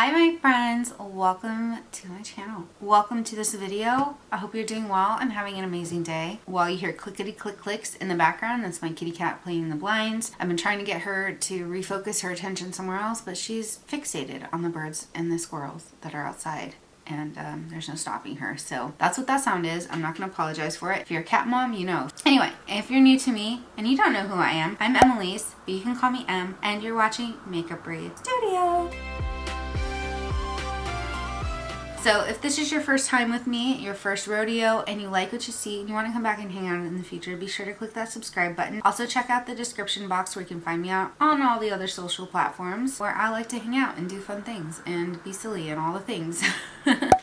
Hi my friends, welcome to my channel. Welcome to this video. I hope you're doing well and having an amazing day. While you hear clickety click clicks in the background, that's my kitty cat playing in the blinds. I've been trying to get her to refocus her attention somewhere else, but she's fixated on the birds and the squirrels that are outside. And there's no stopping her. So that's what that sound is. I'm not going to apologize for it. If you're a cat mom, you know. Anyway, if you're new to me and you don't know who I am, I'm Emily's, but you can call me Em, and you're watching Makeup Breed Studio. So if this is your first time with me, your first rodeo, and you like what you see and you want to come back and hang out in the future, be sure to click that subscribe button. Also check out the description box where you can find me out on all the other social platforms where I like to hang out and do fun things and be silly and all the things.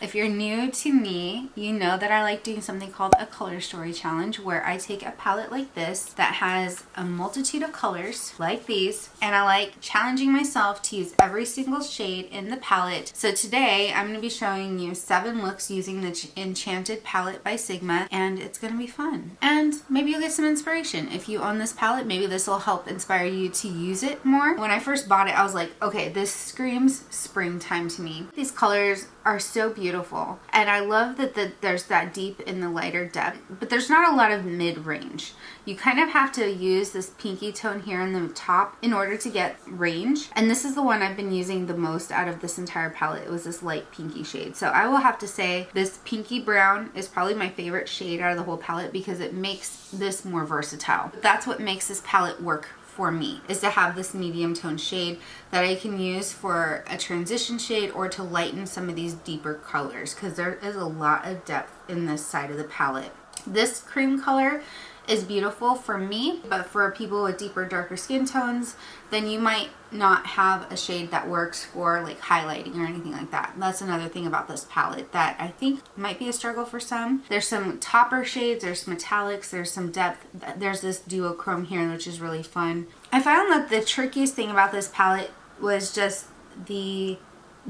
If you're new to me, you know that I like doing something called a color story challenge, where I take a palette like this that has a multitude of colors like these, and I like challenging myself to use every single shade in the palette. So today I'm going to be showing you 7 looks using the Enchanted Palette by Sigma, and it's going to be fun. And maybe you'll get some inspiration. If you own this palette, maybe this will help inspire you to use it more. When I first bought it, I was like, okay, this screams springtime to me. These colors are so beautiful, and I love that there's that deep in the lighter depth, but there's not a lot of mid-range. You kind of have to use this pinky tone here in the top in order to get range, and this is the one I've been using the most out of this entire palette. It was this light pinky shade. So I will have to say this pinky brown is probably my favorite shade out of the whole palette because it makes this more versatile. That's what makes this palette work for me, is to have this medium tone shade that I can use for a transition shade or to lighten some of these deeper colors, because there is a lot of depth in this side of the palette. This cream color is beautiful for me, but for people with deeper, darker skin tones, then you might not have a shade that works for like highlighting or anything like that. That's another thing about this palette that I think might be a struggle for some. There's some topper shades, there's metallics, there's some depth. There's this duochrome here, which is really fun. I found that the trickiest thing about this palette was just the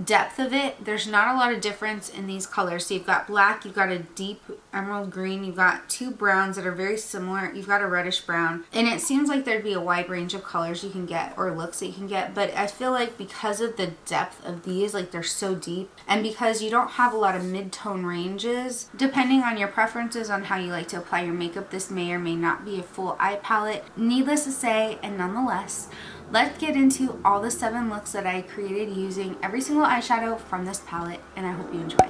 depth of it. There's not a lot of difference in these colors. So you've got black, you've got a deep emerald green, you've got 2 browns that are very similar, you've got a reddish brown, and it seems like there'd be a wide range of colors you can get or looks that you can get, but I feel like because of the depth of these, like they're so deep, and because you don't have a lot of mid-tone ranges, depending on your preferences on how you like to apply your makeup, this may or may not be a full eye palette. Needless to say, and nonetheless, let's get into all the 7 looks that I created using every single eyeshadow from this palette, and I hope you enjoy.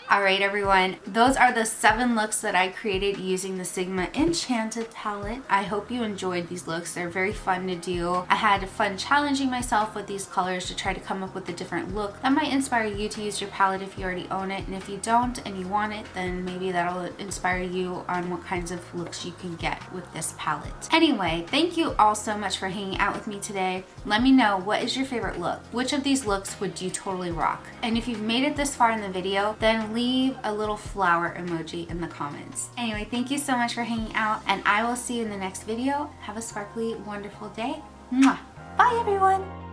Alright everyone, those are the 7 looks that I created using the Sigma Enchanted Palette. I hope you enjoyed these looks. They're very fun to do. I had fun challenging myself with these colors to try to come up with a different look that might inspire you to use your palette if you already own it. And if you don't and you want it, then maybe that'll inspire you on what kinds of looks you can get with this palette. Anyway, thank you all so much for hanging out with me today. Let me know, what is your favorite look? Which of these looks would you totally rock? And if you've made it this far in the video, then leave a little flower emoji in the comments. Anyway, thank you so much for hanging out, and I will see you in the next video. Have a sparkly, wonderful day. Mwah. Bye everyone!